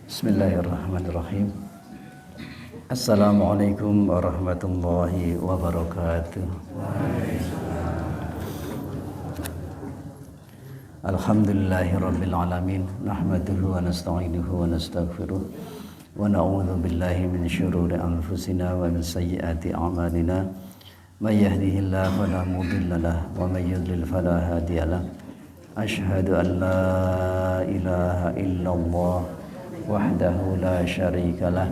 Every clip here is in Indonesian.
Bismillahirrahmanirrahim. Assalamualaikum warahmatullahi wabarakatuh. Alhamdulillahirabbil alamin. Nahmaduhu wa nasta'inuhu wa nastaghfiruh. Wa na'udzu billahi min syururi anfusina wa min sayyiati a'malina. May yahdihillahu fala mudilla lahu wa may yudlil fala hadiya lahu. Asyhadu an la ilaha illallah wahdahu la syarika lah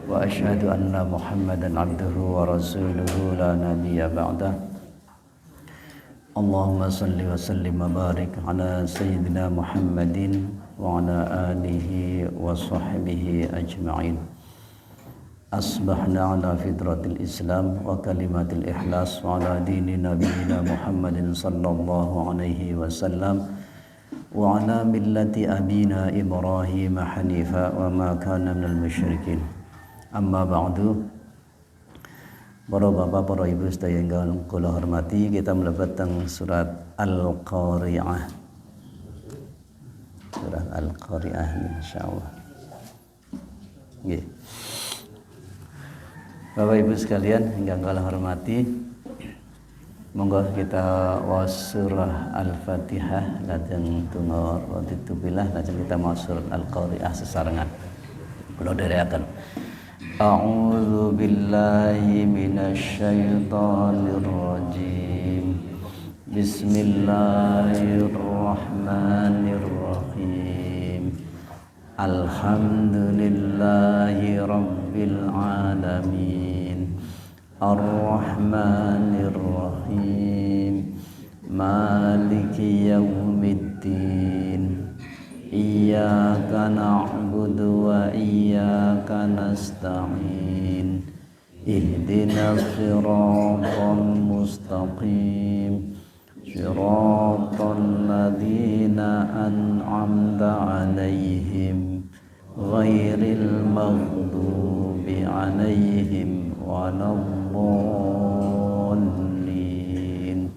wa asyhadu anna Muhammadan abduhu wa rasuluhu la nabiyya ba'dah. Allahumma salli wa sallim wa barik ala sayyidina Muhammadin wa ala alihi wa sahbihi ajma'in. Asbahna ala fitratil Islam wa kalimatil ikhlas wa ala dini nabiyina Muhammadin sallallahu alaihi wasallam wa ala millati abina Ibrahim hanifa wa ma kana minal musyrikin. Amma ba'du. Para bapak, para ibu sedaya ingkang kula hormati, kita mlebet teng surat Al-Qari'ah. Surat Al-Qari'ah insyaallah. Nggih. Bapak ibu sekalian ingkang kula hormati, monggo kita waos surah Al-Fatihah lajeng tunggu raditu billah lajeng kita maos surat Al-Qari'ah sesarengan. Kula dherekaken. A'udzu billahi minasy syaithanir rajim. Bismillahirrahmanirrahim. Alhamdulillahi rabbil alamin. Ar-Rahmanir Rahim. Maliki yaumiddin. Iyyaka na'budu wa iyyaka nasta'in. Ihdinas siratal mustaqim. Siratal ladzina an'amta 'alaihim ghairil maghdubi 'alaihim waladdallin.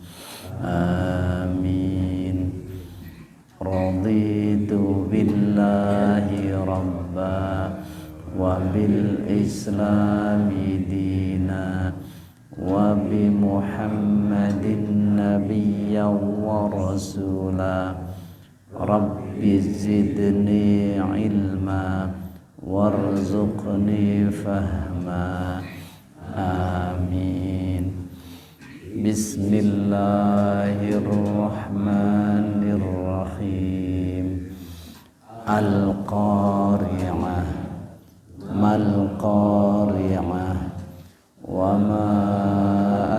Amin. Raditu billahi rabba wa bil islami dina wa bi Muhammadin nabiyyan wa rasula. Rabbi zidni ilma warzuqni fahma. Amin. Bismillahirrahmanirrahim. Al-Qari'ah. Mal-Qari'ah. Wa ma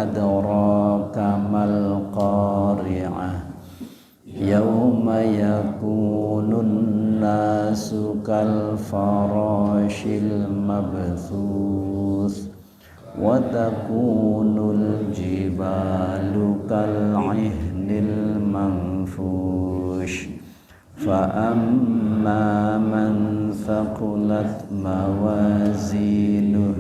adraka mal-Qari'ah. Yauma yakunun nasu kal farashil mabthuth wa takunul jibalu kal ihnil manfush. Fa amma man thaqulat mawazinuh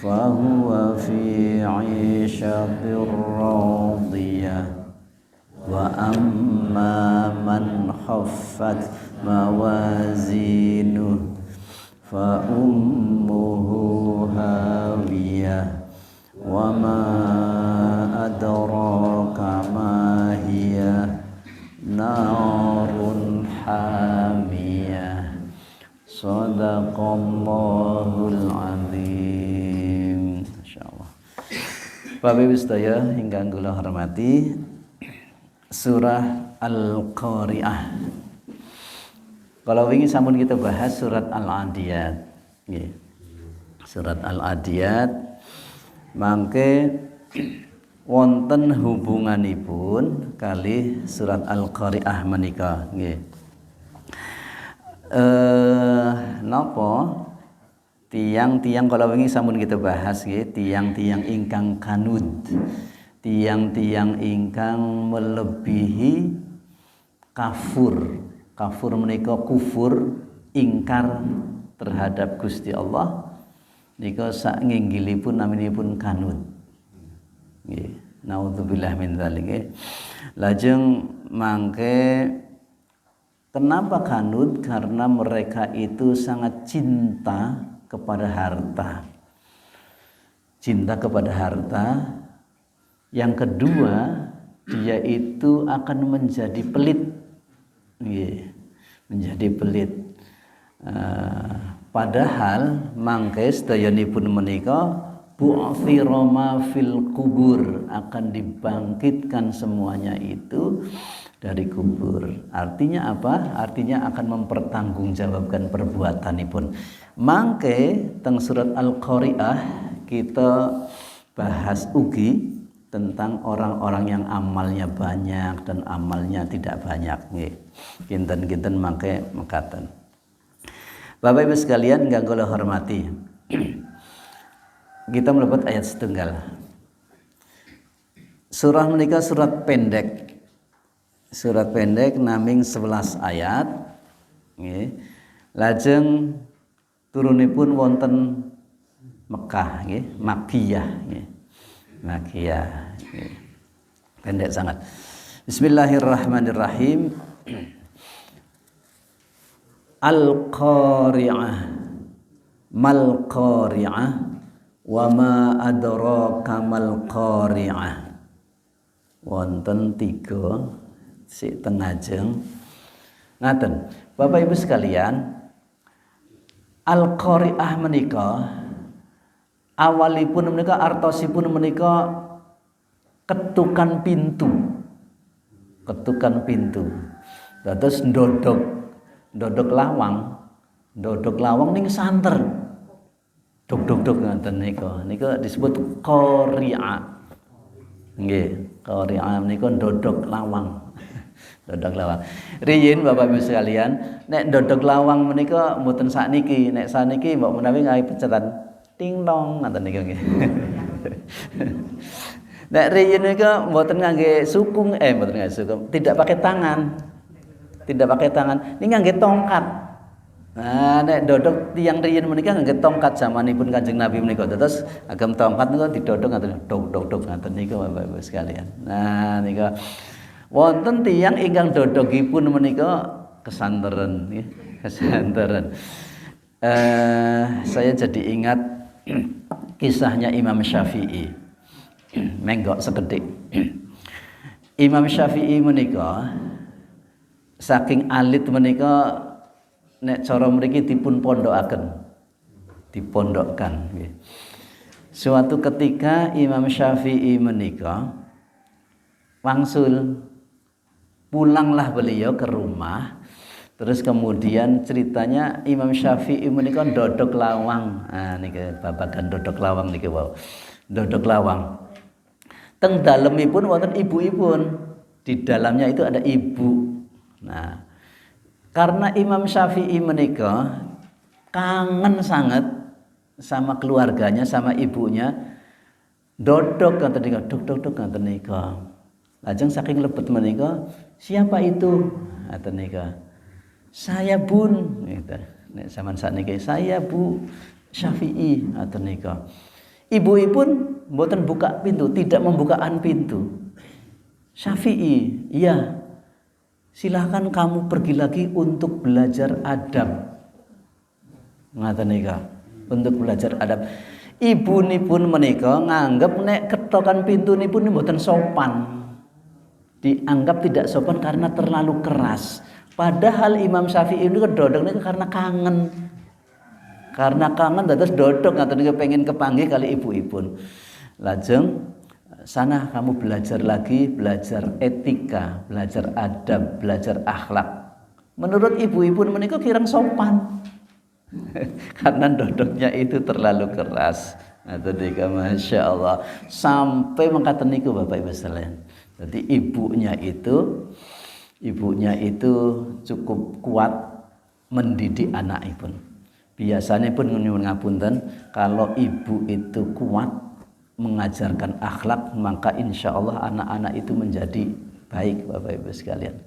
fa huwa fi 'ishatir radiyah. Wa amma man khaffat mawazinuh fa ummuhu hawiyah. Wa ma adraka ma hiya narun hamiyah. Shadaqallahul azim. Insyaallah. Bapak Ibu sedaya ingkang kula hormati, surah Al-Qari'ah. Kalau wingi sampun kita bahas surat Al-Adiyat. Nggih. Surat Al-Adiyat mangke wonten hubunganipun kalih surat Al-Qari'ah menika nggih. Napa tiang-tiang kalau wingi sampun kita bahas nggih, tiang-tiang ingkang kanud, tiang-tiang ingkang melebihi kafur. Kafur menika kufur, ingkar terhadap Gusti Allah. Nika sak nginggilipun naminipun kanud. Nggih. Naudzubillah min dzalik. Lajeng mangke Kenapa kanut? Karena mereka itu sangat cinta kepada harta. Cinta kepada harta. Yang kedua, dia itu akan menjadi pelit. Menjadi pelit. Padahal mangke sedayanipun menika bu'thira ma fil kubur, akan dibangkitkan semuanya itu dari kubur. Artinya apa? Artinya akan mempertanggungjawabkan perbuatanipun. Mangke teng surat Al-Qari'ah kita bahas ugi tentang orang-orang yang amalnya banyak dan amalnya tidak banyak nggih. Kinten-kinten mangke mekaten. Bapak Ibu sekalian ingkang kula hormati. Kita mlebet ayat setunggal. Surah menika surat pendek. Surat pendek naming 11 ayat. Nggih. Lajeng turunipun wonten Mekah nggih, Makkiyah nggih. Makkiyah nggih. Pendek sangat. Bismillahirrahmanirrahim. Al-Qari'ah. Mal Qari'ah wa ma adraka mal Qari'ah. Wonten 3 sik tengajeng. Ngaten. Bapak Ibu sekalian, Al-Qari'ah menika awalipun menika artosipun menika ketukan pintu. Ketukan pintu. Dados ndodok lawang ning santer. Dok ngaten nika. Nika disebut qari'ah. Nggih, qari'ah menika ndodok lawang. Ndodok lawang. Riyin Bapak Ibu sekalian, nek ndodok lawang menika mboten sakniki, nek sakniki mbok menawi gawe pecetan ting tong ngaten nika nggih. Nek riyin nika mboten ngangge sukung, mboten ngangge sukung, tidak pakai tangan. Tidak pakai tangan, ini ngangge tongkat. Nah, nek dodok tiyang riyin menika ngangge tongkat zamanipun Kanjeng Nabi menika. Terus agam tongkat niku didodok ngaten dok ngaten niku Bapak Ibu sekalian. Nah, nika wonten tiyang ingkang dodogipun menika kesanteren nggih, kesanteren. Saya jadi ingat kisahnya Imam Syafi'i. Menggok sekedhik. Imam Syafi'i menika saking alit menika nek cara mriki dipun pondhokaken. Dipondhokkan nggih. Suatu ketika Imam Syafi'i menika wangsul, pulanglah beliau ke rumah. Terus kemudian ceritanya Imam Syafi'i menika ndodok lawang. Nah niki babagan ndodok lawang niki wau. Ndodok lawang. Teng dalemipun wonten ibuipun. Di dalamnya itu ada ibu. Nah, karena Imam Syafi'i menika kangen sangat sama keluarganya, sama ibunya, dodok ngaten nika, dok ngaten nika. Lajeng saking lebet menika, siapa itu? Ngaten nika. Saya Bun, gitu. Nek sampean sakniki, saya Bu Syafi'i ngaten nika. Ibu-ibu mboten buka pintu, tidak membukaan pintu. Syafi'i, iya. Silahkan kamu pergi lagi untuk belajar adab. Ngaten nika, untuk belajar adab. Ibunipun menika nganggep nek ketokan pintunipun mboten sopan. Dianggap tidak sopan karena terlalu keras. Padahal Imam Syafi'i ini kedodok niku karena kangen. Karena kangen dados dodok ngaten nika pengen kepanggih kali ibu-ibun. Lajeng sana kamu belajar lagi, belajar etika, belajar adab, belajar akhlak. Menurut ibu-ibu menika kirang sopan. Karena dodoknya itu terlalu keras. Atau dika Masya Allah. Sampai mengatakan niku Bapak Ibu sekalian. Jadi ibunya itu cukup kuat mendidik anak ibu. Biasanya pun nyuwun ngapunten, kalau ibu itu kuat mengajarkan akhlak, maka insya Allah anak-anak itu menjadi baik Bapak Ibu sekalian.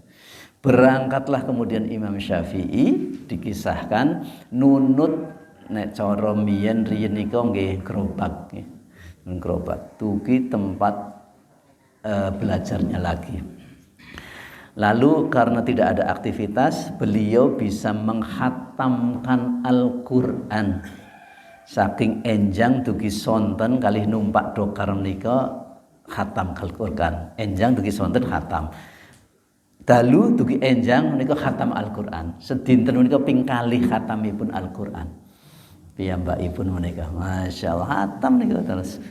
Berangkatlah kemudian Imam Syafi'i, dikisahkan nunut nek cara mbiyen riyen nika nggih gerobak nggih. Gerobak tuki tempat belajarnya lagi. Lalu karena tidak ada aktivitas, beliau bisa menghatamkan Al-Qur'an. Saking enjang dugi sonten kalih numpak dokar menika khatam Al-Qur'an. Enjang dugi sonten khatam. Dalu dugi enjang menika khatam Al-Qur'an. Sedinten menika ping kalih khatamipun Al-Qur'an. Piyambakipun menika masyaallah khatam niku terus.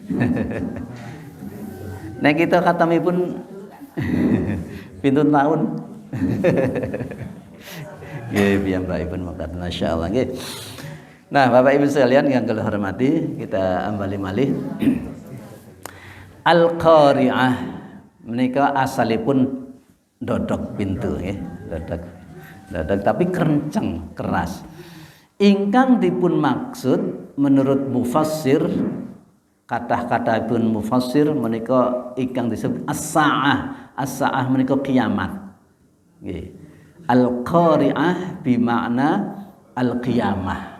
Nek kita khatamipun pintun tahun. Nggih piyambakipun mangkat masyaallah nggih. Nah, Bapak Ibu sekalian yang kula hormati, kita ambali malih. Al-Qari'ah menika asalipun dodok pintu nggih, dodok tapi kerenceng, keras. Ingkang dipun maksud menurut mufassir, kata-katapun mufassir menika ingkang disebut as-saah. As-saah menika kiamat. Nggih. Al-Qari'ah bimakna al-qiyamah.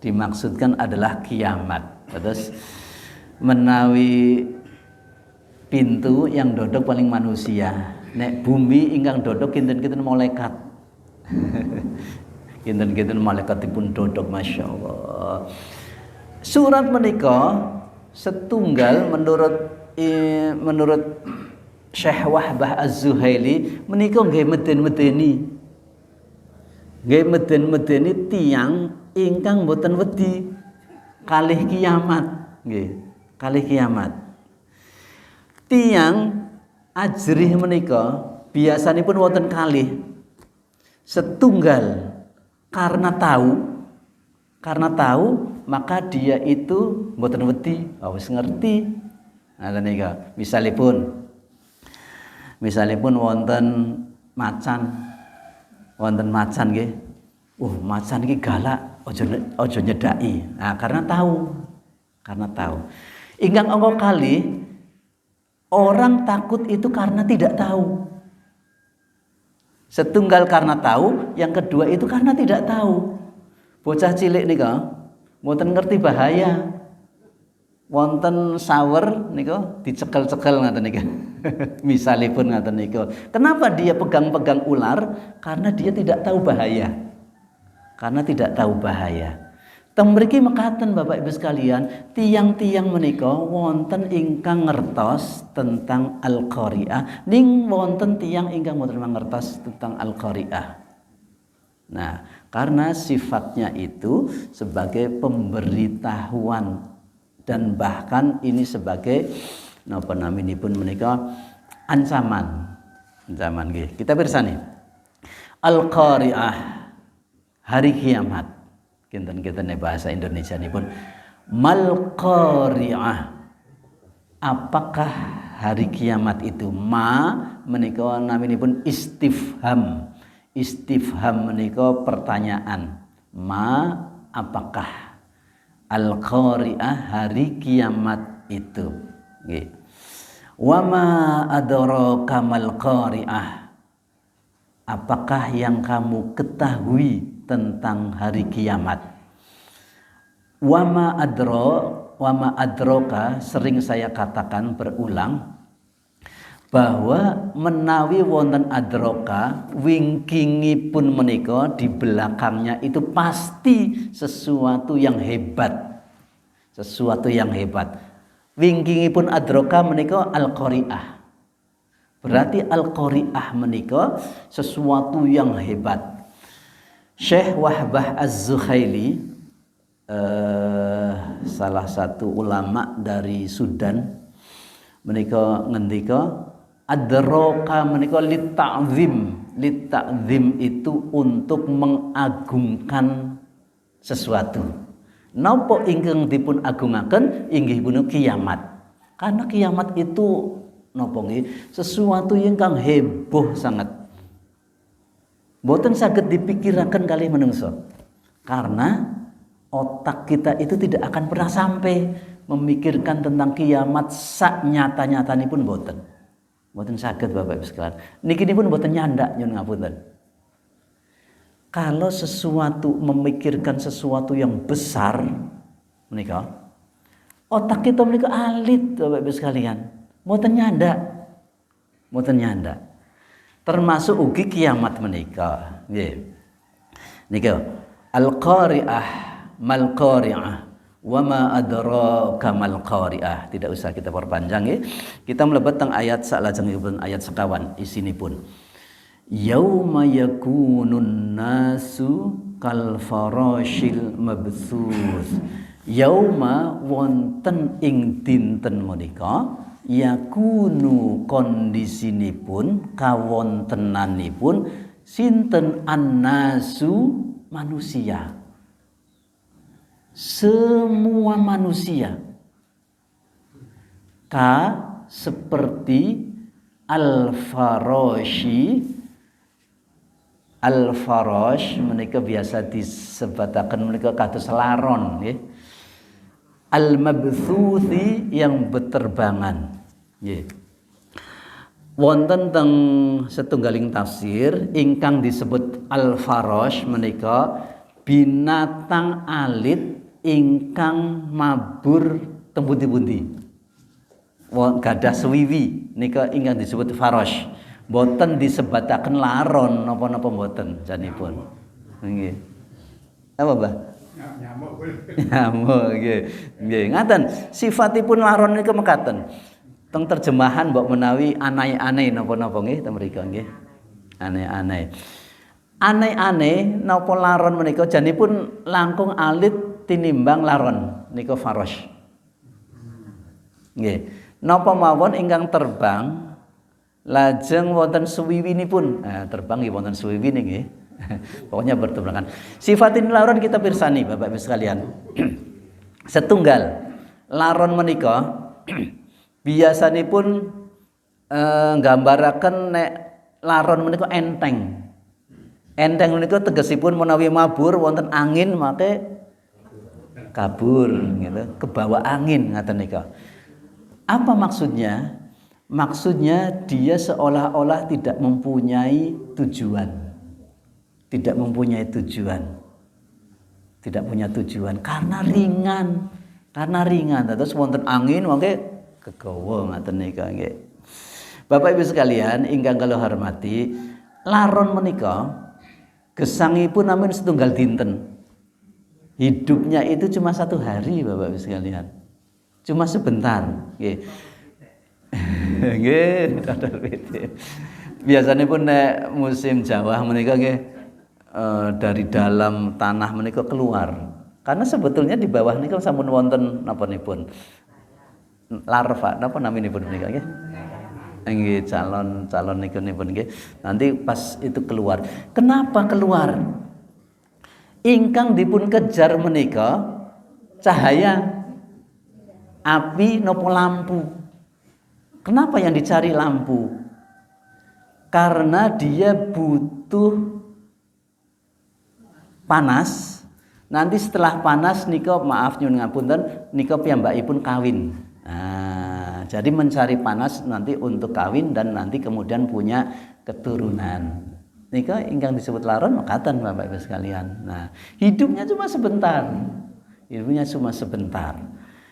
Dimaksudkan adalah kiamat. Terus menawi pintu yang dodok paling manusia. Nek bumi ingkang dodok kinten-kinten malaikat. Kinten-kinten malaikatipun dodok masyaallah. Surat menika setunggal menurut Syekh Wahbah Az-Zuhaili menika nggih meden-medeni. Nggih meden-medeni tiyang ingkang boten wedi kalih kiamat nggih, kalih kiamat. Tiyang ajrih menika biasanipun wonten kalih. Setunggal karena tahu maka dia itu boten wedi, wis ngerti. Ngoten nika. Misalipun wonten macan nggih. Macan iki galak, aja nyedaki. Nah, karena tahu. Ingkang angka kali orang takut itu karena tidak tahu. Setunggal karena tahu, yang kedua itu karena tidak tahu. Bocah cilik nika mboten ngerti bahaya. Wonten sawer nika dicekel-cekel ngaten nika. Misalipun ngaten nika. Kenapa dia pegang-pegang ular? Karena dia tidak tahu bahaya. Temriki mekaten Bapak Ibu sekalian, tiang-tiang menika wonten ingkang ngertos tentang Al-Qari'ah, ning wonten tiang ingkang boten mangertos tentang Al-Qari'ah. Nah, karena sifatnya itu sebagai pemberitahuan dan bahkan ini sebagai napa naminipun menika ancaman nggih. Kita pirsani. Al-Qari'ah, hari kiamat. Kinten-kinten bahasa Indonesia nipun mal qari'ah. Apakah hari kiamat itu? Ma menika naminipun istifham. Istifham menika pertanyaan. Ma apakah al-qari'ah hari kiamat itu? Nggih. Wa ma adraka mal qari'ah. Apakah yang kamu ketahui tentang hari kiamat? Wama adroka sering saya katakan berulang bahwa menawi wonten adroka wingkingipun menika di belakangnya itu pasti sesuatu yang hebat. Wingkingipun adroka menika al-qari'ah. Berarti al-qari'ah menika sesuatu yang hebat. Syekh Wahbah Az-Zuhaili, salah satu ulama dari Sudan, menika ngendika adraka menika litta'zim itu untuk mengagungkan sesuatu. Napa ingkang dipun agungaken inggih punika kiamat. Karena kiamat itu napa nggih sesuatu ingkang heboh sangat. Mboten saged dipikiraken kalih manungsa. Karena otak kita itu tidak akan pernah sampai memikirkan tentang kiamat sak nyata-nyatanipun mboten. Mboten saged Bapak Ibu sekalian. Niki pun mboten nyandak nyun ngapunten. Kalau sesuatu memikirkan sesuatu yang besar menika otak kita menika alit Bapak Ibu sekalian. Mboten nyandak. termasuk ugi kiamat menika. Nggih. Nika al-qari'ah mal qari'ah wa ma adraka mal qari'ah. Tidak usah kita perpanjang nggih. Kita mlebet teng ayat salajengipun ayat sekawan isinipun. Yauma yakunun nasu kal farashil mabthuth. Yauma wonten ing dinten menika yakunu kondisinipun kawontenanipun sinten annasu manusia. Semua manusia seperti al-farash menika biasa disebataken menika kados laron nggih. Al-mabthuthi yang beterbangan nggih. Wonten teng setunggaling tafsir ingkang disebut al-farash menika binatang alit ingkang mabur teng pundi-pundi. Gadah swiwi nika ingkang disebut farash. Boten disebataken laron napa-napa boten janipun. Nggih. Apa, Mbah? Nyamuk nggih. Nggih, ngaten. Sifatipun laron niku mekaten. Teng terjemahan mbok menawi aneh-aneh napa-napa nggih teng mriku nggih. Aneh-aneh. Aneh-aneh napa laron menika janipun langkung alit tinimbang laron nika farash. Nggih. Napa mawon ingkang terbang lajeng wonten suwiwinipun. Terbang nggih wonten suwiwine nggih. Pokoknya berterbangan. Sifatin laron kita pirsani Bapak Ibu sekalian. Setunggal laron menika biasanipun nggambaraken nek laron menika enteng. Enteng menika tegesipun menawi mabur wonten angin make kabur gitu, kebawa angin ngaten nika. Apa maksudnya? Maksudnya dia seolah-olah tidak mempunyai tujuan. Tidak mempunyai tujuan. Tidak punya tujuan karena ringan. Karena ringan. Terus wonten angin mangke kegawa ngaten nika nggih. Bapak Ibu sekalian ingkang kula hormati, laron menika gesangipun namun setunggal dinten. Hidupnya itu cuma 1 hari Bapak Ibu sekalian. Cuma sebentar nggih. Nggih, biasanya pun nek musim Jawa menika nggih dari dalam tanah menika keluar. Karena sebetulnya di bawah niku sampun wonten napanipun larva, napa naminipun menika nggih? Nggih, calon niku nggih. Nanti pas itu keluar. Kenapa keluar? Ingkang dipun kejar menika cahaya, api napa lampu. Kenapa yang dicari lampu? Karena dia butuh panas. Nanti setelah panas nika maaf nyuwun ngapunten nika piyambakipun kawin. Nah, jadi mencari panas nanti untuk kawin dan nanti kemudian punya keturunan. Nika ingkang disebut laron mekaten Bapak Ibu sekalian. Nah, hidupnya cuma sebentar. Hidupnya cuma sebentar.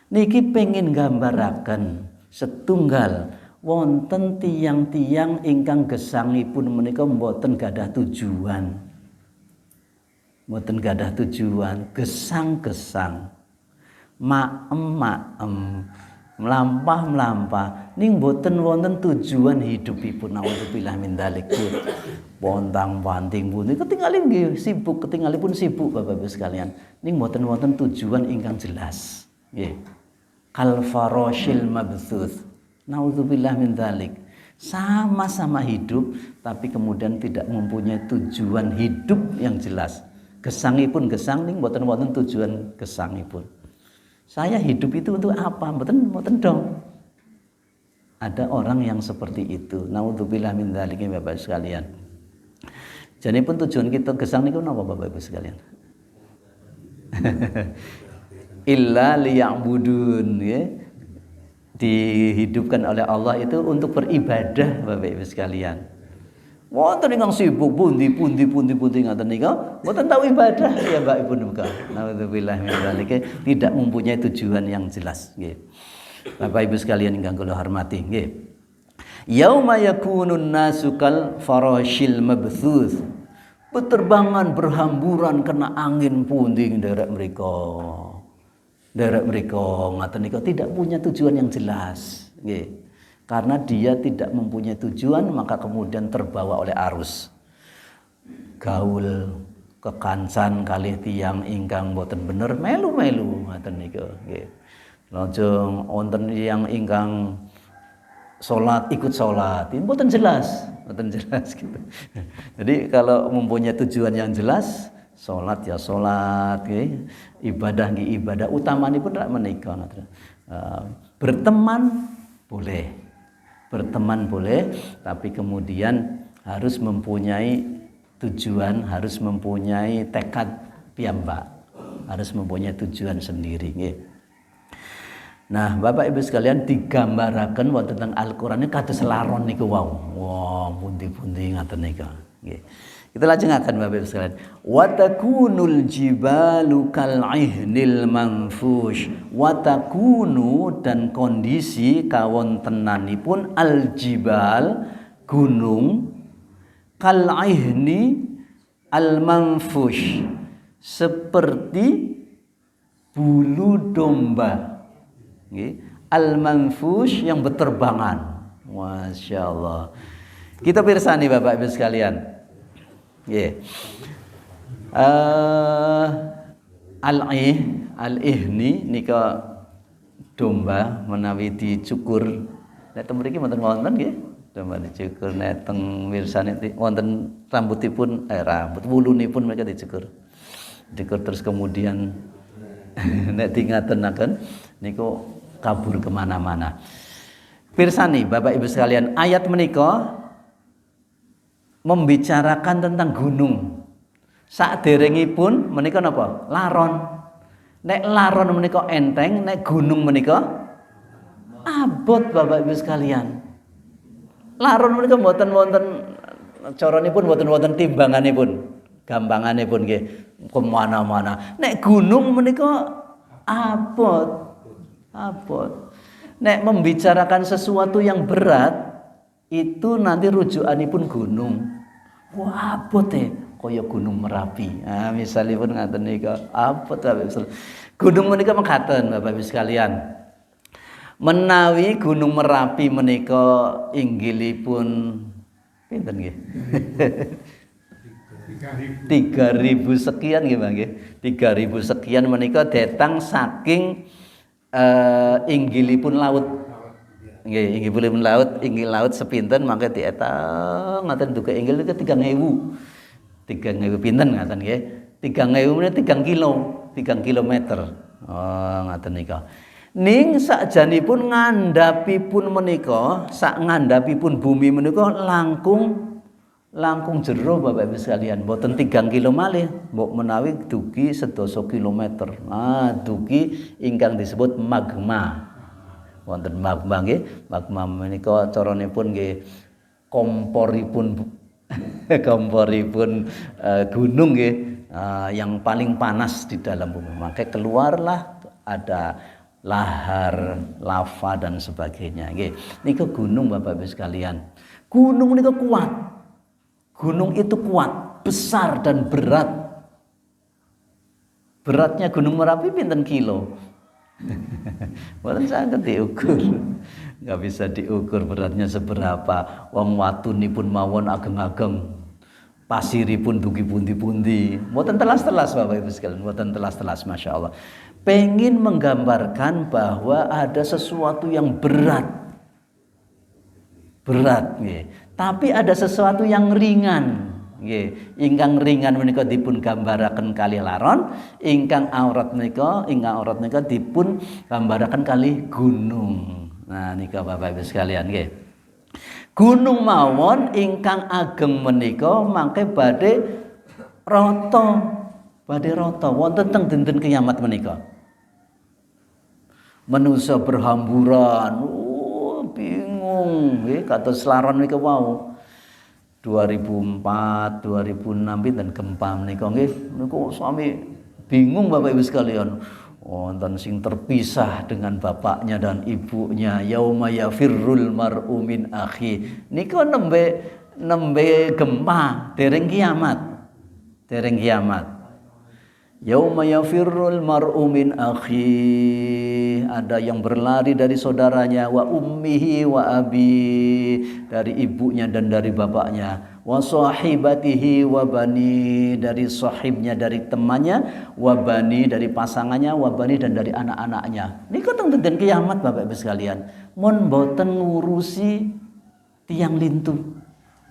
Niki pengin gambaraken setunggal wonten tiang-tiang ingkang gesangipun menika mboten gadah tujuan. Mboten gadah tujuan, gesang-gesang. Maem-maem, mlampah-mlampah ning mboten wonten tujuan hidupipun. Nauzubillah min dzalik. Pontang-panting pundi ketingalin nggih sibuk, ketingalipun sibuk Bapak Ibu sekalian. Ning mboten wonten tujuan ingkang jelas. Nggih. Kal farashil mabthuth. Nauzubillah min dzalik. Sama-sama hidup tapi kemudian tidak mempunyai tujuan hidup yang jelas. Gesangipun gesang ning mboten wonten tujuan gesangipun. Saya hidup itu untuk apa? Mboten dong. Ada orang yang seperti itu. Nauzubillah min dzalik Bapak sekalian. Jadi pun tujuan kita gesang niku napa Bapak Ibu sekalian? Illa liya'budun ya. Dihidupkan oleh Allah itu untuk beribadah Bapak Ibu sekalian. Wonten ingkang sibuk pundi ngaten nika mboten tahu ibadah ya Mbak Ibu muga. Nauzubillah min dzalik tidak mempunyai tujuan yang jelas nggih. Bapak Ibu sekalian ingkang kula hormati nggih. Yauma yakunun nasu kal farashil mabthuth. Beterbangan berhamburan kena angin pundi derek mereka. Derek mereka ngaten nika tidak punya tujuan yang jelas, nggih. Karena dia tidak mempunyai tujuan maka kemudian terbawa oleh arus. Gaul kekancan kalih tiyang ingkang boten bener melu-melu ngaten nika, nggih. Lajeng wonten tiyang ingkang salat ikut salat, ini boten jelas gitu. Jadi kalau mempunyai tujuan yang jelas, salat ya salat, ibadah nggih ibadah, utamanipun rak menika. Berteman boleh, tapi kemudian harus mempunyai tujuan, harus mempunyai tekad piyambak, harus mempunyai tujuan sendiri, nggih. Nah, Bapak Ibu sekalian digambaraken wonten teng Al-Qur'an kados laron niku wau. Wah, pundi-pundi ngaten nika. Nggih. Kita lajengaken Bapak Ibu sekalian. Wa takunul jibalu kal ihnil manfush. Wa takunu dan kondisi kawontenanipun al jibal gunung kal ihni al manfush seperti bulu domba. Al-manfush yang berterbangan. Masya Allah. Kita pirsani Bapak Ibu sekalian. Al-ihni nika domba menawi dicukur. Nek teng mriki mboten wonten nggih. Domba dicukur nek teng mirsani wonten rambutipun rambut wulunipun mereka dicukur. Dicukur terus kemudian nek dingatenaken niku kabur kemana-mana. Pirsani Bapak Ibu sekalian, ayat menika membicarakan tentang gunung. Saderengipun menika napa? Laron. Nek laron menika enteng, nek gunung menika abot Bapak Ibu sekalian. Laron menika mboten wonten caranipun, mboten wonten timbanganipun, gampanganipun nggih kemana-mana. Nek gunung menika abot. Nek membicarakan sesuatu yang berat itu nanti rujukanipun gunung. Wah, abot kaya gunung Merapi. Nah, misalipun ngaten nika abot Bapak Ibu. Gunung menika mekaten Bapak Ibu sekalian. Menawi gunung Merapi menika inggilipun pinten nggih? 3.000 sekian nggih nggih. 3.000 sekian menika datang saking inggilipun laut. Nggih, inggilipun laut, inggil laut sepinten mangke dieta ngaten duka inggil niku 3.000. 3.000 pinten ngaten nggih. 3.000 menit 3 kilo, 3 kilometer. Oh, ngaten nika. Ning sakjanipun ngandhapipun menika, sak ngandhapipun bumi menika langkung jero Bapak Ibu sekalian, mboten 3 kilo malih, mbok menawi dugi 10 kilometer. Nah, dugi ingkang disebut magma. Wonten magma nggih, magma menika caranipun nggih komporipun gunung nggih, yang paling panas di dalam bumi. Maka keluarlah ada lahar, lava dan sebagainya nggih. Niku gunung Bapak Ibu sekalian. Gunung niku kuat. Gunung itu kuat, besar dan berat. Beratnya Gunung Merapi pinten kilo? Mboten saged diukur. Enggak bisa diukur beratnya seberapa. Wong watunipun mawon ageng-ageng. Pasiripun dugi pundi-pundi. Mboten telas-telas Bapak Ibu sekalian, mboten telas-telas Masya Allah. Pengin menggambarkan bahwa ada sesuatu yang berat. Berat nggih. Tapi ada sesuatu yang ringan. Nggih, ingkang ringan menika dipun gambaraken kalih laron, ingkang aurat menika dipun gambaraken kalih gunung. Nah, nika Bapak Ibu sekalian nggih. Gunung mawon ingkang ageng menika mangke badhe rata wonten teng dinten kiamat menika. Manusa berhamburan, bingung nggih kados laron menika wau. 2004, 2006 pinten gempa menika nggih. Niku sami bingung Bapak Ibu sekalian. wonten sing terpisah dengan bapaknya dan ibunya. Yauma yafirrul mar'u min akhi. Niku nembe gempa dereng kiamat. Dereng kiamat. Yauma yafirrul mar'u min akhi. Ada yang berlari dari saudaranya, wa ummihi wa abi, dari ibunya dan dari bapaknya, wa sahibatihi wa bani, dari sahibnya dari temannya, wa bani dari pasangannya, wa bani dan dari anak-anaknya. Niku teng dinten kiamat Bapak Ibu sekalian. Mun mboten ngurusi tiang lintu.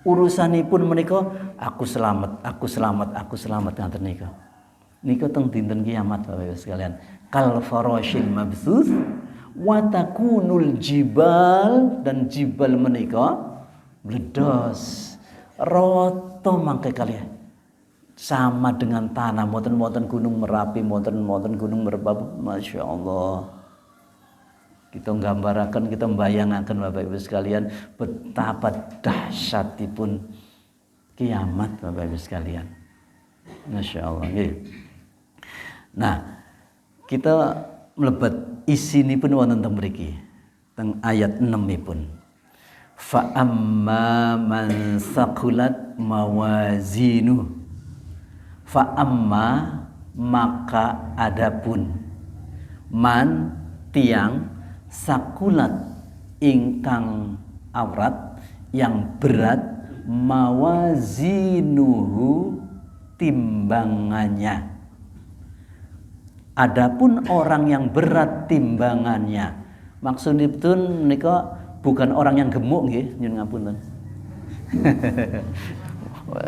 Urusanipun menika aku selamat, aku selamat, aku selamat ngaten niku. Niku teng dinten kiamat Bapak Ibu sekalian. Kal farashil mabthuth wa takunul jibal, dan jibal menika bledos roto mangke kalian sama dengan tanah, mboten gunung Merapi, mboten gunung Merbabu. Masya Allah, kita nggambaraken, kita membayangaken Bapak Ibu sekalian betapa dahsyatipun kiamat Bapak Ibu sekalian. Masya Allah. Nah, kita mlebet isinipun wonten teng mriki teng ayat 6ipun. Fa amma man saqulat mawazinu. Fa amma maka adapun man tiang sakulat ingkang awrat yang berat, mawazinuhu timbangannya. Adapun orang yang berat timbangannya, maksudipun menika bukan orang yang gemuk nggih, nyuwun ngapunten.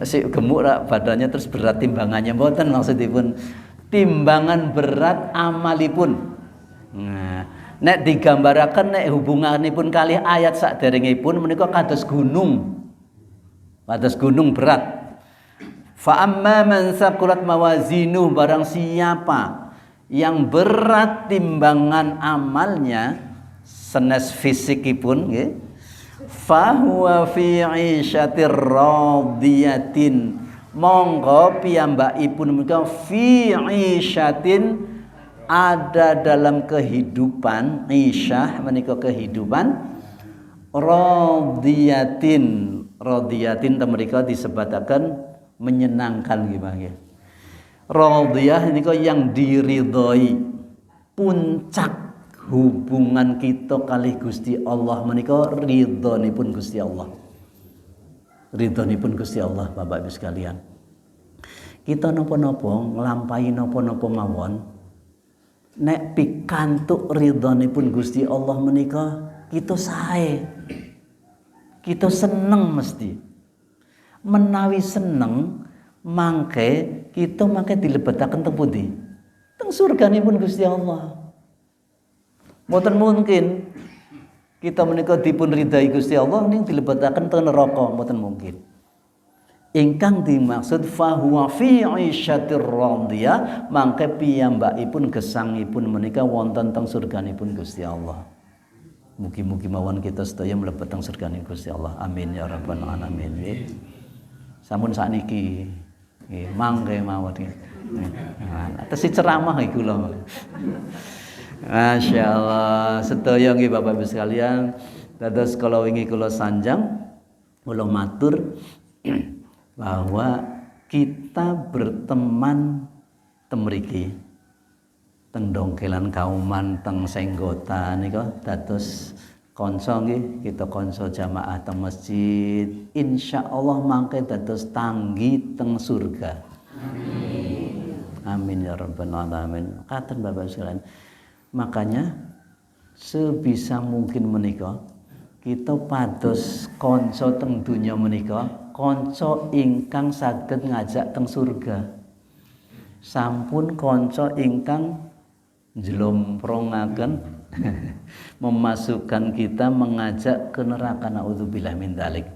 Si gemuk lah badannya terus berat timbangannya, mboten maksudipun timbangan berat amalipun. Nah, nek digambaraken nek hubunganipun kalih ayat saderengipun menika kados gunung. Kados gunung berat. Fa amma man saqulat mawazinu, barang siapa yang berat timbangan amalnya senes fisikipun nggih, fa huwa fi 'isyatir radiyatin, monggo piyambakipun menika fi 'isyatin, ada dalam kehidupan, isyah menika kehidupan, radiyatin, radiyatin mereka disebataken menyenangkan gimana. Radiyah niku yang diridhoi. Puncak hubungan kita kalih Gusti Allah menika ridhonipun Gusti Allah. Ridhonipun Gusti Allah Bapak Ibu sekalian. Kita napa-napa nglampahi napa-napa mawon, nek pikantuk ridhonipun Gusti Allah menika kita sae. Kita seneng mesti. Menawi seneng mangke kita mangke dilebetaken teng pundi? Teng surganipun Gusti Allah. Mboten mungkin kita menika dipun ridhai Gusti Allah ning dilebetaken teng neraka, mboten mungkin. Ingkang dimaksud fa huwa fi 'isyatir radiyah, mangke piyambakipun gesangipun menika wonten teng surganipun Gusti Allah. Mugi-mugi mawon kita sedaya mlebet teng surganipun Gusti Allah. Amin ya rabbal alamin. Sampun sakniki nggih mangke mawon. Atas ceramah iku lho. Masyaallah, sedaya nggih Bapak Ibu sekalian, dados kala wingi kula sanjang kula matur bahwa kita berteman teng mriki teng dongkelan kauman teng senggota nika dados kanca nggih, kita kanca jamaah teng masjid, insyaallah mangke dados tanggi teng surga. Amin. Amin ya rabbal alamin. Katen Bapak sekalian. Makanya sebisa mungkin menika kita pados kanca teng donya menika, kanca ingkang saged ngajak teng surga. Sampun kanca ingkang njlomprongaken memasukkan kita, mengajak ke neraka, naudzubillah min dzalik.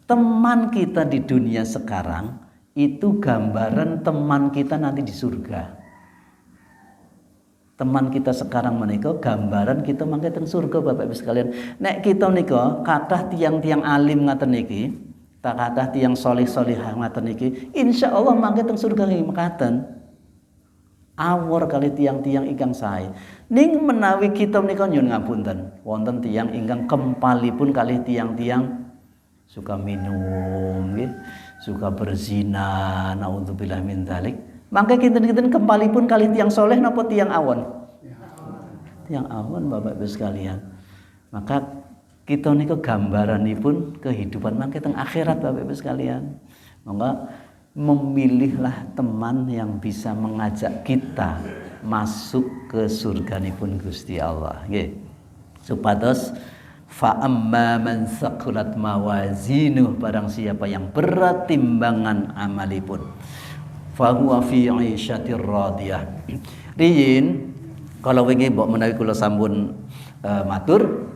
Teman kita di dunia sekarang itu gambaran teman kita nanti di surga. Teman kita sekarang menika gambaran kita mangke teng surga Bapak Ibu sekalian. Nek kita nika kathah tiang-tiang alim ngaten niki, kathah tiang saleh-salehah ngaten niki, insyaallah mangke teng surga nggih mekaten. awor kali tiang-tiang ingkang sae. Ning menawi kita menika nyuwun ngapunten, wonten tiang ingkang kempalipun kali tiang-tiang suka minum nggih, suka berzina, naudzubillah min dzalik. Mangke kinten-kinten kempalipun kali tiang soleh napa tiang awon? Tiang awon Bapak Ibu sekalian. Maka kita niku gambaranipun kehidupan mangke teng akhirat Bapak Ibu sekalian. Monggo memilihlah teman yang bisa mengajak kita masuk ke surganipun Gusti Allah nggih. Supados fa amma man saqulat mawazinuh, barang siapa yang berat timbangan amalipun fa huwa fi 'isyatir radiyah. Riyin kalau wingi mbok menawi kula sampun matur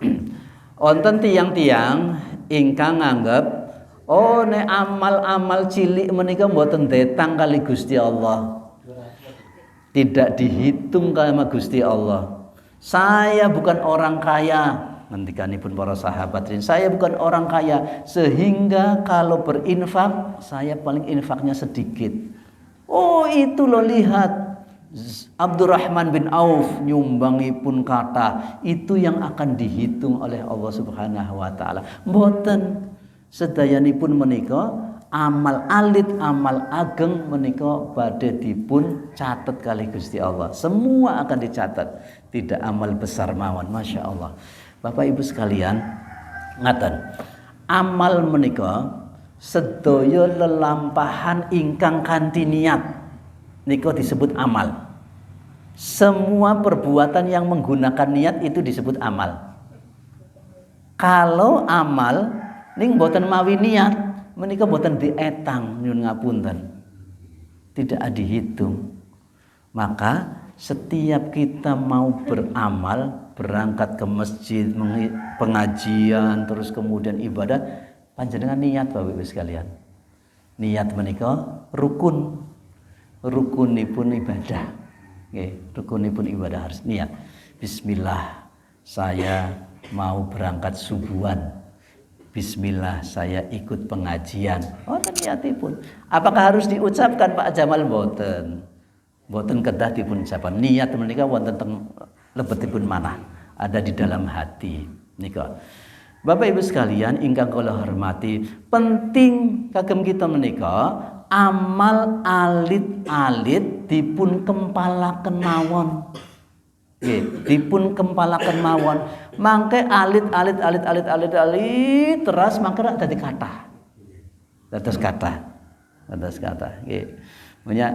wonten tiang-tiang ingkang nganggep nek amal-amal cilik menika mboten detang kali Gusti Allah. Tidak dihitung sama Gusti Allah. Saya bukan orang kaya, ngendikanipun para sahabat, saya bukan orang kaya sehingga kalau berinfak saya paling infaknya sedikit. Oh itu loh, lihat Abdurrahman bin Auf nyumbangipun kata, itu yang akan dihitung oleh Allah Subhanahu wa taala. Mboten sedayanipun menika amal alit, amal ageng menika badhe dipun catet kali Gusti Allah. Semua akan dicatat, tidak amal besar mawon. Masya Allah. Bapak Ibu sekalian, ngaten. Amal menika sedaya lelampahan ingkang kanthi niat nika disebut amal. Semua perbuatan yang menggunakan niat itu disebut amal. Kalau amal ning boten mawi niat menika boten dietang, nyun ngapunten. Tidak dihitung. Maka setiap kita mau beramal, berangkat ke masjid, pengajian, terus kemudian ibadah, panjenengan niat Bapak Ibu sekalian. Niat menika rukun. Rukunipun ibadah. Nggih, rukunipun ibadah harus niat. Bismillah, saya mau berangkat subuhan. Bismillah, saya ikut pengajian. Oh, niatipun. Apakah harus diucapkan Pak Jamal? Mboten. Mboten kedah dipun ucapan. Niat menika wonten teng lebetipun manah, ada di dalam hati nika. Bapak Ibu sekalian ingkang kula hormati, penting kagem kita menika amal alit-alit dipun kempalaken mawon. Nggih, dipun kempalaken mawon. Mangke alit terus mangke rak dadi kathah. Dados kathah. Nggih. Punya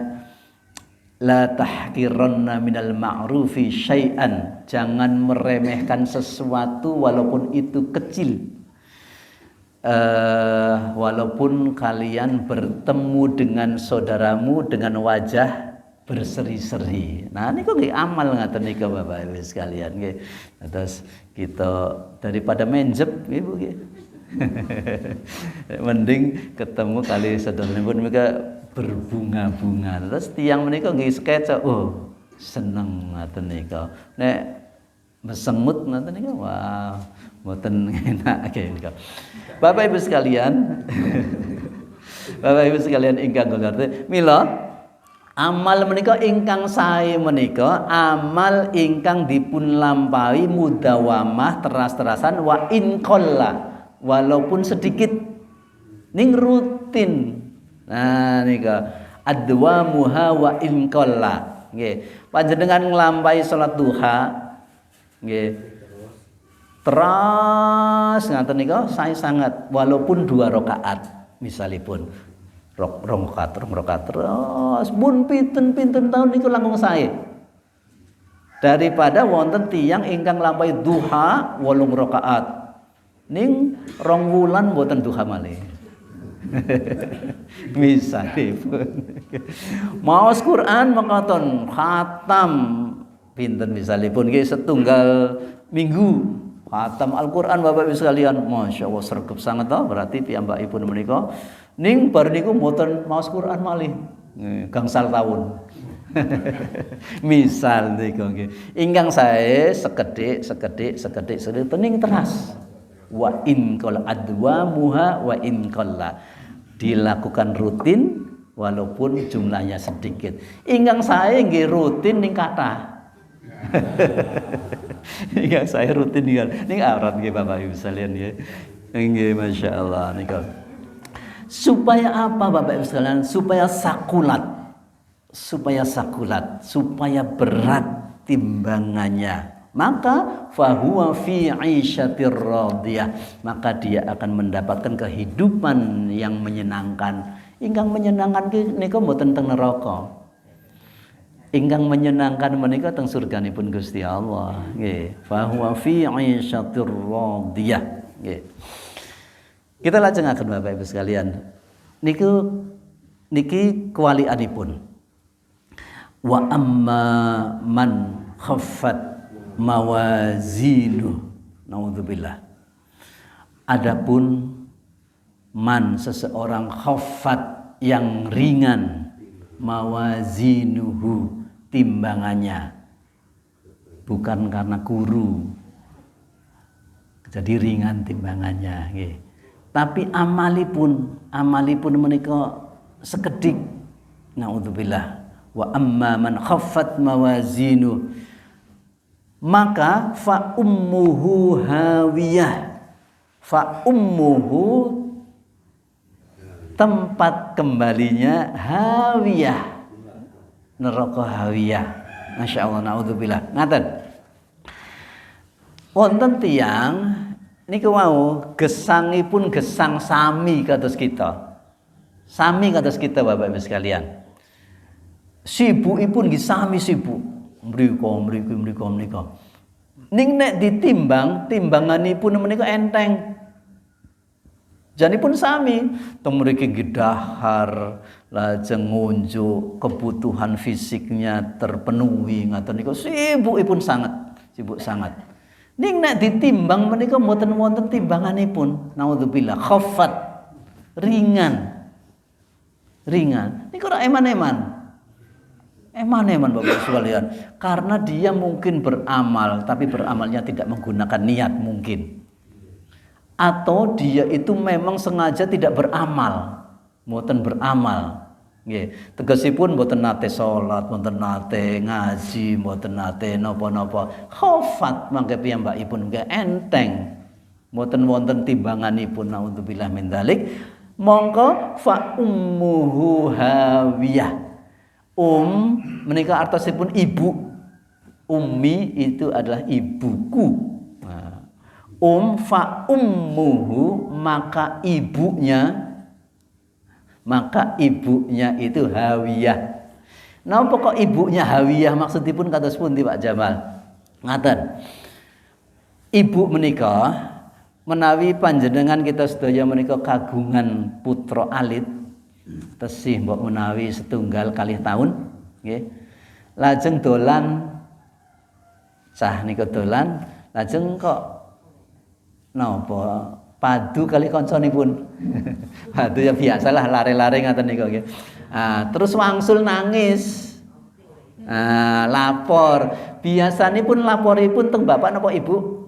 la tahqiranna minal ma'rufi syai'an. Jangan meremehkan sesuatu walaupun itu kecil. Walaupun kalian bertemu dengan saudaramu dengan wajah berseri-seri. Nah niku nggih amal ngaten nika Bapak Ibu sekalian nggih. Terus kita daripada menjep nggih Bu nggih. Mending ketemu kali saudaraipun mereka berbunga-bunga. Terus tiang menika nggih sketsa, oh seneng ngaten nika. Nek mesengut ngaten nika wah mboten enak nika. Bapak Ibu sekalian, Bapak Ibu sekalian ingkang ngerti, mila amal menika ingkang sae menika amal ingkang dipun lampahi mudawamah teras-terasan wa in qalla, walaupun sedikit ning rutin. Nah nika adwamuha wa in qalla nggih. Panjenengan nglampahi salat duha nggih. Terus ngaten nika sae sangat walaupun 2 rakaat misalipun. Rong rakaat terus mun pinten-pinten tahun niku langkung sae. Daripada wonten tiyang ingkang lampahi duha 8 rakaat. Ning 2 wulan mboten duha malih. Misalipun maos Quran makaten khatam pinten misalipun nggih setunggal minggu khatam Al-Qur'an Bapak Ibu sekalian. Masyaallah sregep sanget to, berarti piyambakipun menika ning bar niku mboten maos Quran malih gangsal taun. Misal niku nggih. Ingkang sae sekedhik tening teras. Wa in qala adwamuha wa in qalla. Dilakukan rutin walaupun jumlahnya sedikit. Ingkang saya nggih rutin ning kathah. Ingkang saya rutin ning aurat nggih Bapak Ibu sekalian nggih. Nggih masyaallah nika. Supaya apa Bapak Ibu sekalian? Supaya sakulat, supaya berat timbangannya. Maka fahuwa fi 'isyatir radiyah, maka dia akan mendapatkan kehidupan yang menyenangkan. Ingkang menyenangkan niku mboten teng neraka. Ingkang menyenangkan menika teng surganipun Gusti Allah. Nggih, fahuwa fi 'isyatir radiyah. Nggih. Kita lajengaken Bapak Ibu sekalian. Niki kewalianipun. Wa amma man khaffat mawazinu, naudzubillah. Adapun man seseorang khaffat yang ringan, mawazinuhu timbangannya, bukan karena guru jadi ringan timbangannya nggih. Tapi amalipun menika sekedik, naudzubillah. Wa amma man khaffat mawazinu, maka fa ummuhu hawiyah. Fa ummuhu tempat kembalinya hawiyah, neraka hawiyah. Masyaallah, naudzubillah. Ngaten. Wonten tiyang niku wau gesangipun gesang sami kados kita. Sami kados kita Bapak Ibu sekalian. Sibukipun nggih sami sibuk. Mriko. Ning nek ditimbang, timbanganipun menika enteng. Janipun sami, teng mriki nggih dahar, lajeng ngunjuk, kebutuhan fisiknya terpenuhi, ngaten niku sibuk sangat. Ning nek ditimbang menika mboten wonten timbanganipun. Naudzubillah, khaffat, ringan. Niku ora eman-eman. Eman Bapak sekalian, karena dia mungkin beramal tapi beramalnya tidak menggunakan niat mungkin, atau dia itu memang sengaja tidak beramal, mboten beramal. Nggih, tegesipun mboten nate salat, mboten nate ngaji, mboten nate napa-napa. Khafat mangke piyambakipun nggih enteng, mboten wonten timbanganipun. Naudzubillah min dzalik. Mongko fa ummuhu hawiyah. Menika artosipun ibu. Ummi itu adalah ibuku. Fa ummuhu, maka ibunya itu hawiyah. Napa kok ibunya hawiyah maksudipun kados pundi Pak Jamal? Ngaten. Ibu menika menawi panjenengan kita sedaya menika kagungan putra alit, tesih mbok menawi setunggal kalih taun nggih. Lajeng dolan cah nika dolan, lajeng kok napa padu kali kancanipun. Padu ya biasalah lare-lare ngaten nika nggih. Terus wangsul nangis. Lapor. Biasanipun laporipun teng bapak napa ibu?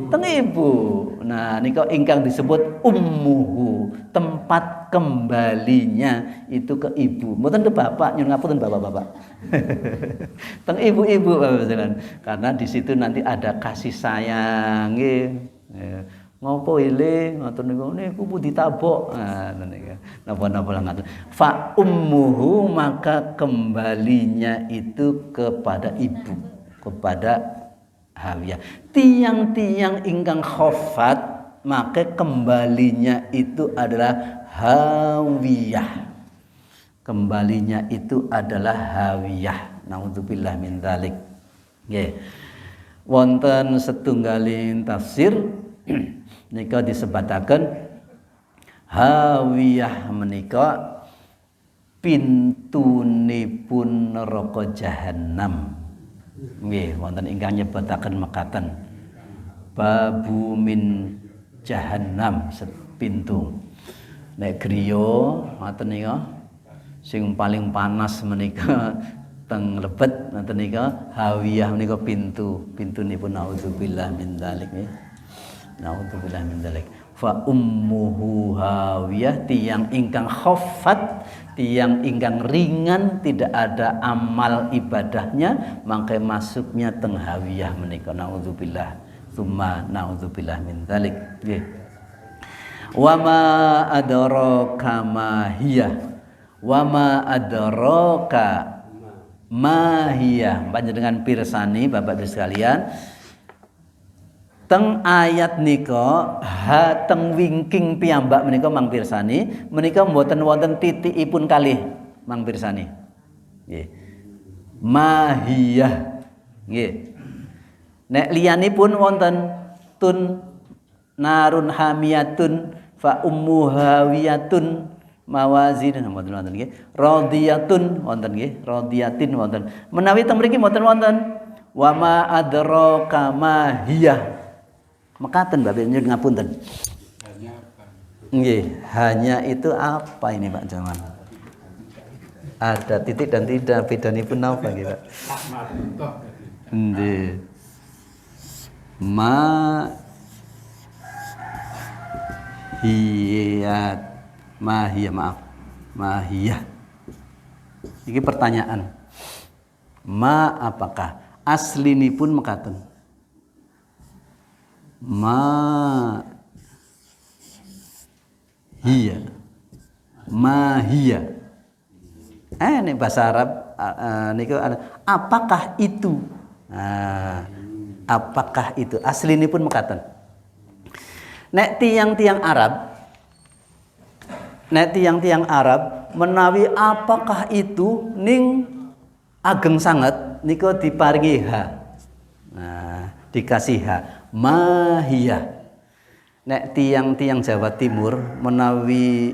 Teng ibu. Nah, nika ingkang disebut ummuhu, tempat kembalinya itu ke ibu. Mboten ke bapak, nyuwun ngapunten bapak-bapak. Teng ibu-ibu Bapak. Karena di situ nanti ada kasih sayang nggih. Ngopo ile ngoten niku pundi tabok. Napa-napa ngaten. Fa ummuhu, maka kembalinya itu kepada ibu, kepada hawiyah. Tiang-tiang ingkang khafat, maka kembalinya itu adalah hawiyah. Kembalinya itu adalah hawiyah. Naudzubillah min dzalik. Nggih. Wonten setunggalin tafsir nika disebataken hawiyah menika pintunipun neraka jahanam. Nggih, wonten ingkang nyebataken mekaten. Babu min jahannam, pintu. Nek griya ngoten nika sing paling panas menika teng lebet ngoten nika hawiyah menika pintunipun naudzubillah min dzalik nggih. Naudzubillah min dzalik. Fa ummuhu hawiyah, tiyang ingkang khafat, tiang ingkang ringan tidak ada amal ibadahnya mangke masuknya teng hawiyah menika naudzubillah tsumma naudzubillah min dzalik nggih. Wa ma adraka ma hiya wa ma adraka ma hiya panjenengan pirsani Bapak Ibu sekalian teng ayat nika ha teng wingking piyambak menika mang pirsani menika mboten wonten titikipun kalih mang pirsani nggih mahiyah nggih nek liyanipun wonten tun narun hamiyatun fa ummu hawiyatun mawazin wonten nggih radiyatun wonten nggih radiyatin wonten menawi teng mriki mboten wonten wa ma adraka ma hiya mekaten Bapak nyuwun ngapunten. Hanya apa? Nggih, hanya itu apa ini Pak Jamal? Ada titik dan tidak bedanipun napa nggih Pak? Nggih. Ma hiyat mahiyah maaf. Mahiyah. Iki pertanyaan. Ma apakah? Aslinipun mekaten. Ma hiya ini bahasa Arab niku apakah itu apakah itu aslinipun mekaten nek tiang-tiang Arab menawi apakah itu ning ageng sanget niku diparingi ha dikasih ha mahiyah nek tiang-tiang Jawa Timur menawi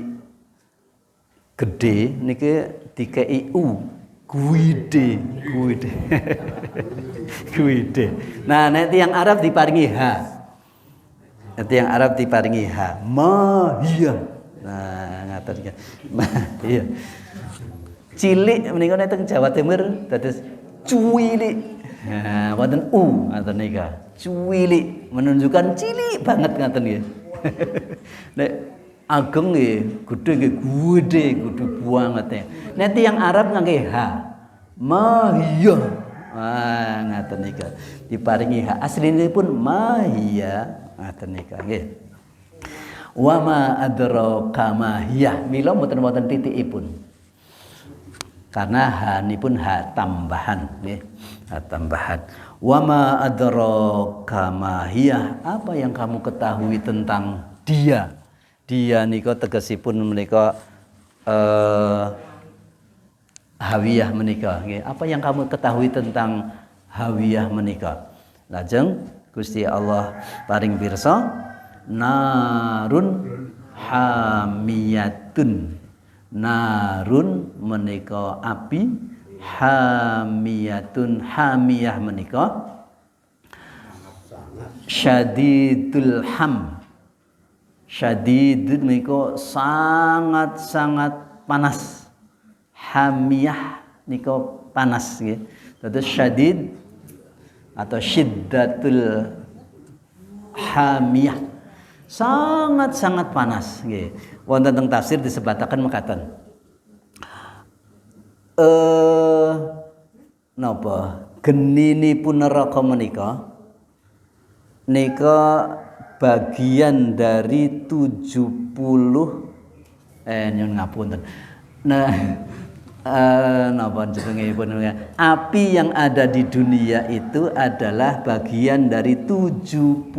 gede niki dikei u guide guide nah nek tiang Arab diparingi ha tiang Arab diparingi ha mahiyah nah ngaten iki mahiyah cilik menika nek teng Jawa Timur dados cuwilik nah, wonten u ngaten nika. Cuwilik menunjukkan cilik banget ngaten nggih. Nek ageng nggih, gedhe nggih gede banget ya. Nek tiyang Arab ngangge ha. Mahiyah. Wah, ngaten nika. Diparingi ha aslinipun mahiyah ngaten nika nggih. Wa ma adraka mahiyah. Mila mboten titikipun. Karena hanipun ha tambahan nggih. Ha tambahan. Wa ma adraka ma hiya apa yang kamu ketahui tentang dia? Dia nika tegesipun menika hawiyah menika nggih. Apa yang kamu ketahui tentang hawiyah menika? Lajeng Gusti Allah paring pirsa narun hamiyatun. Narun menika api, hamiyatun hamiyah menika syadidul ham. Syadidun menika sangat panas. Hamiyah nika panas nggih. Dados syadid atau syiddatul hamiyah sangat panas nggih. Wonten teng tafsir disebataken mekaten. Napa geninipun neraka menika bagian dari 70 nyun ngapunten. Nah napa jenengipun api yang ada di dunia itu adalah bagian dari 70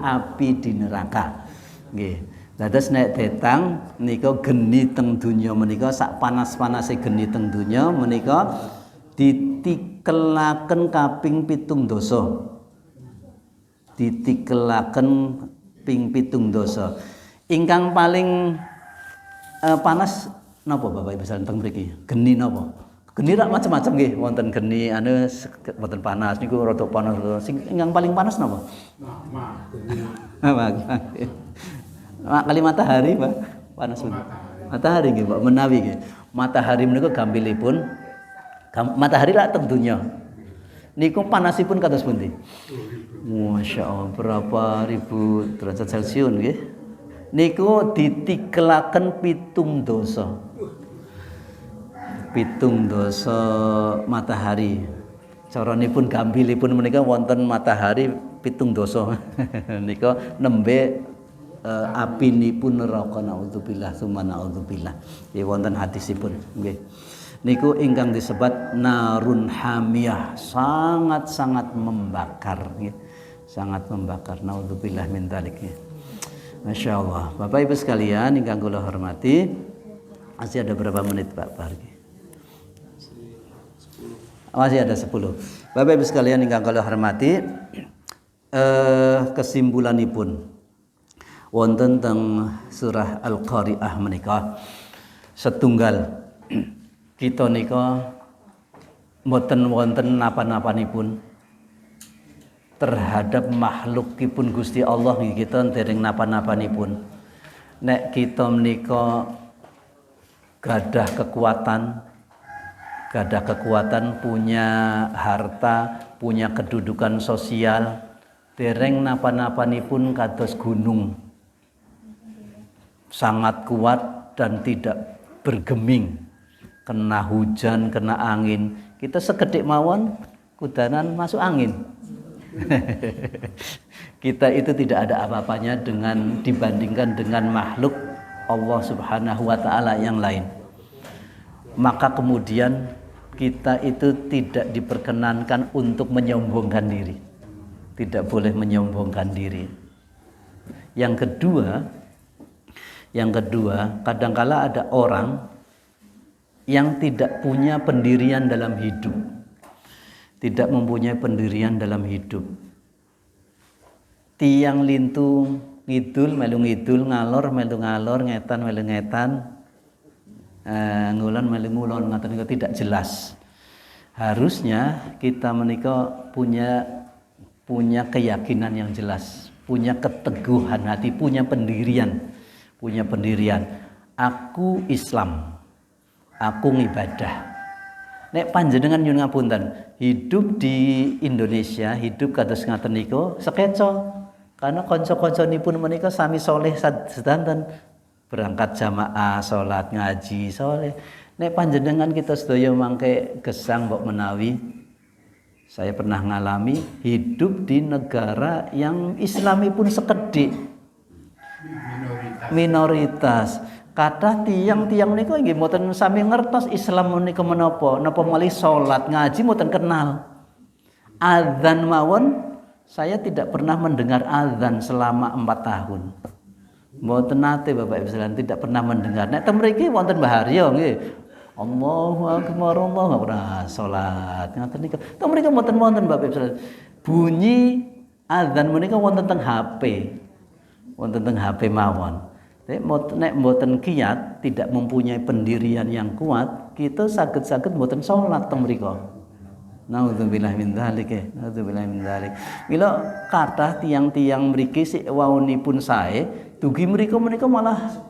api di neraka. Nggih. Dados nek tetang nika geni teng donya menika sak panas-panase geni teng donya menika ditikelaken kaping 7 dosa. Ditikelaken ping 7 dosa. Ingkang paling panas napa Bapak Ibu teng mriki? Geni napa? Geni rak macam-macam nggih, wonten geni wonten panas niku rada panas. Sing ingkang paling panas napa? Kali matahari Pak, panas bener. Matahari nggih Pak, menawi nggih. Matahari menika gampilipun matahari lak teng donya. Niku panasipun kados pundi? Masyaallah berapa ribu derajat Celcius nggih. Niku ditikelaken 7 dosa. pitung dosa matahari. Caranipun gambilipun menika wonten matahari pitung dosa. Nika nembe apinipun neraka naudzubillah summa naudzubillah. Nggih wonten hadisipun nggih. Niku ingkang disebat narun hamiyah, sangat-sangat membakar nggih. Sangat membakar naudzubillah min dzalik. Masyaallah. Bapak Ibu sekalian ingkang kula hormati, masih ada berapa menit Pak Pargi? Masih ada 10. Bapak Ibu sekalian ingkang kula hormati, kesimpulanipun wonten teng surah Al-Qari'ah menika setunggal kita nika mboten wonten napa-napanipun terhadap makhlukipun Gusti Allah nggih kita dereng napa-napanipun. Nek kita menika gadah kekuatan, punya harta, punya kedudukan sosial, dereng napa-napanipun kados gunung. Sangat kuat dan tidak bergeming. Kena hujan, kena angin, kita sekedhik mawon kudanan masuk angin. Kita itu tidak ada apa-apanya dibandingkan dengan makhluk Allah Subhanahu wa taala yang lain. Maka kemudian kita itu tidak diperkenankan untuk menyombongkan diri. Tidak boleh menyombongkan diri. Yang kedua, kadangkala ada orang yang tidak punya pendirian dalam hidup. Tidak mempunyai pendirian dalam hidup. Tiang lintu ngidul melu ngidul, ngalor melu ngalor, ngetan melu ngetan, ngulon melu ngulon, ngaten niku tidak jelas. Harusnya kita menika punya keyakinan yang jelas, punya keteguhan hati, punya pendirian. Aku Islam, aku ngibadah. Nek panjenengan nyuwun ngapunten, hidup di Indonesia, hidup kados ngaten niku sekeco. Karena kanca-kancanipun menika sami saleh sedanten, berangkat jamaah, salat, ngaji, saleh. Nek panjenengan kita sedaya mangke gesang mbok menawi, saya pernah ngalami hidup di negara yang Islamipun sekedhik, minoritas. Kathah tiang-tiang niku nggih mboten sami ngertos Islam menika menapa, napa malih salat ngaji mboten kenal. Azan mawon saya tidak pernah mendengar azan selama 4 tahun. Mboten nate Bapak Ibu sekalian tidak pernah mendengar. Nek teng mriki wonten baharya nggih. Allahu akbar, Allahu akbar, salat. Ngaten niku. Teng mriki mboten wonten Bapak Ibu sekalian. Bunyi azan menika wonten teng HP. Wonten teng HP mawon. Nek mboten kiat, tidak mempunyai pendirian yang kuat, kita saged-saged mboten salat teng mriku. Nauzubillah min dzalik. Nauzubillah min dzalik. Mila kathah tiang-tiang mriki sik waunipun sae, dugi mriku menika malah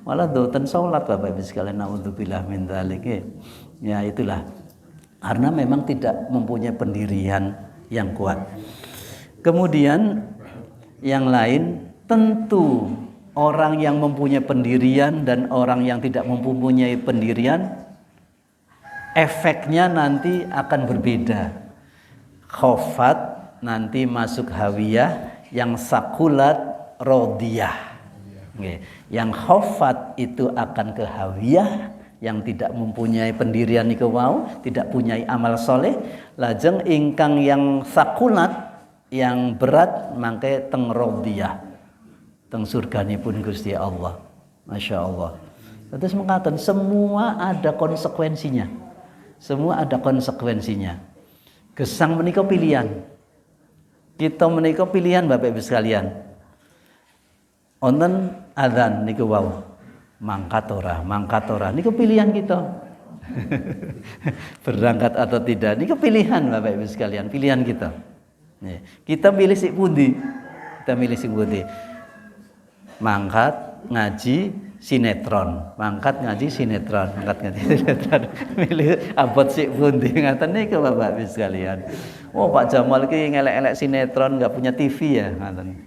mboten salat Bapak Ibu sekalian. Nauzubillah min dzalik. Ya itulah. Karena memang tidak mempunyai pendirian yang kuat. Kemudian yang lain tentu orang yang mempunyai pendirian dan orang yang tidak mempunyai pendirian, efeknya nanti akan berbeda. Khofat nanti masuk hawiyah, yang sakulat rodiyah. Yang khofat itu akan ke hawiyah, yang tidak mempunyai pendirian niku wau, tidak punya amal soleh. Lajeng ingkang yang sakulat, yang berat mangke teng rodiyah. Teng surganipun Gusti Allah. Masya Allah. Terus mengatakan semua ada konsekuensinya. Semua ada konsekuensinya. Gesang menika pilihan. Kita menika pilihan Bapak Ibu sekalian. Wonten adzan niku wau. Mangkat ora. Niku pilihan kita. Berangkat atau tidak niku pilihan Bapak Ibu sekalian, pilihan kita. Kita pilih sik pundi? Kita milih sik pundi? Mangkat ngaji sinetron, milih abot sik pundi ngaten niku Bapak Ibu sekalian. Oh Pak Jamal ki ngelek-elek sinetron, enggak punya TV ya ngaten.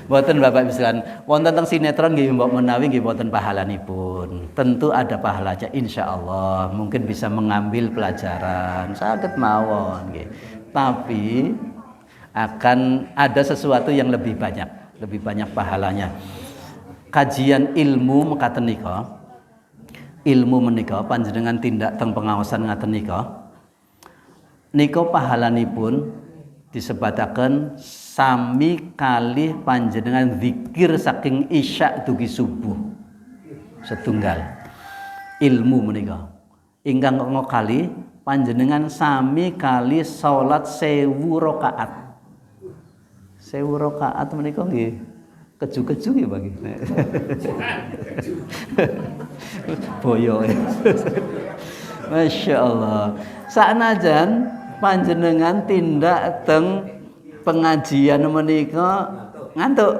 Mboten Bapak Ibu sekalian, wonten teng sinetron nggih mbok menawi nggih mboten pahalanipun. Tentu ada pahalanya insyaallah, mungkin bisa mengambil pelajaran, saged mawon nggih. Tapi akan ada sesuatu yang lebih banyak pahalanya. Kajian ilmu mekaten nika, ilmu menika panjenengan tindak teng pengaosan ngaten nika pahalanipun disebataken sami kalih panjenengan zikir saking isya dugi subuh setunggal. Ilmu menika ingkang kali panjenengan sami kali salat 1000 rakaat. 1000 rakaat menika nggih keju-keju nggih bagi. Boyo. Masya Allah. Saknajan panjenengan tindak teng pengajian menika ngantuk.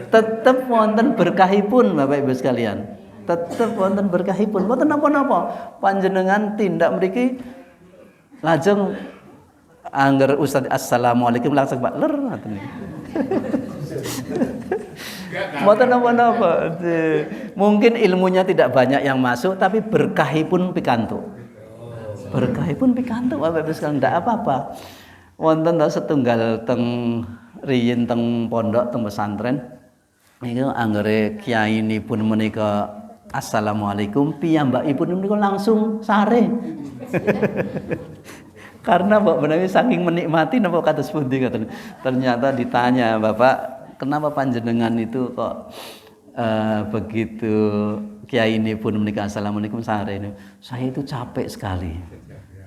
Tetep wonten berkahipun Bapak Ibu sekalian. Tetep wonten berkahipun. Mboten napa-napa. Panjenengan tindak mriki lajeng angger Ustaz assalamualaikum langsung Pak ler ngoten niku. Mboten napa-napa. Mungkin ilmunya tidak banyak yang masuk tapi berkahipun pikantuk. Berkahipun pikantuk Bapak Ibu sekalian ndak apa-apa. Wonten setunggal teng riyin teng pondok teng pesantren niku anggere kyainipun menika assalamualaikum piyambakipun menika langsung sare. Karena Mbak menawi saking menikmati napa kados pundi ngoten. Ternyata ditanya, "Bapak, kenapa panjenengan itu kok begitu kyainipun menika assalamualaikum sare ini?" Saya itu capek sekali.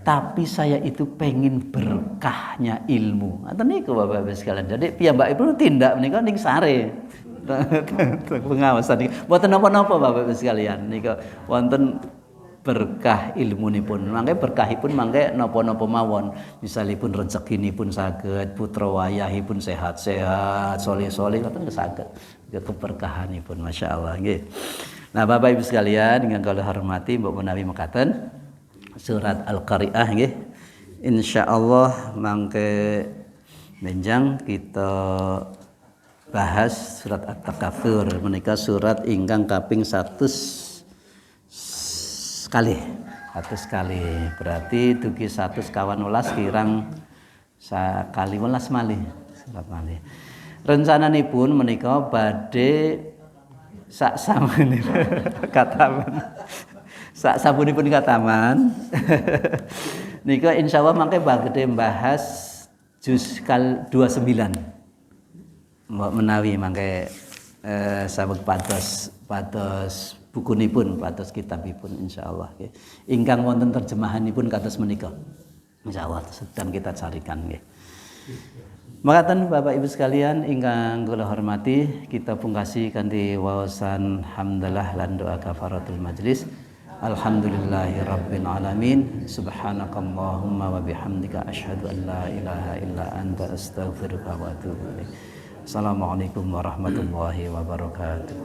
Tapi saya itu pengen berkahnya ilmu. Ngoten niku Bapak Ibu sekalian. Jadi piyambakipun tindak menika ning sare. Pengawasan niki. Mboten napa-napa Bapak Ibu sekalian. Nika wonten berkah ilmunipun. Mangke berkahipun mangke napa-napa mawon. Misalipun rezekinipun saged, putra wayahipun sehat-sehat, soleh-soleh ngoten saged. Keberkahanipun masyaallah nggih. Nah, Bapak Ibu sekalian ingkang kula hormati mbok menawi mekaten surat Al-Qari'ah nggih. Insyaallah mangke benjang kita bahas surat At-Takatsur menika surat ingkang kaping 100 kali. 100 kali. Berarti dugi 100 kawan welas kirang sakali welas malih. Surat malih. Rencananipun menika badhe sak samene kataman. Sak sapunipun kataman. Nika insyaallah mangke badhe bahas juz 29. Mbok menawi mangke sabek pados bukunipun pados kitabipun insyaallah nggih. Ingkang wonten terjemahanipun kados menika. Insyaallah sedang kita carikan nggih. Makaten Bapak Ibu sekalian ingkang kula hormati, kita pungkasi kanthi waosan hamdalah lan doa kafaratul majlis. Alhamdulillahirabbil alamin. Subhanakallahumma wa bihamdika asyhadu an la ilaha illa anta astaghfiruka wa atubu ilaik. Assalamualaikum warahmatullahi wabarakatuh.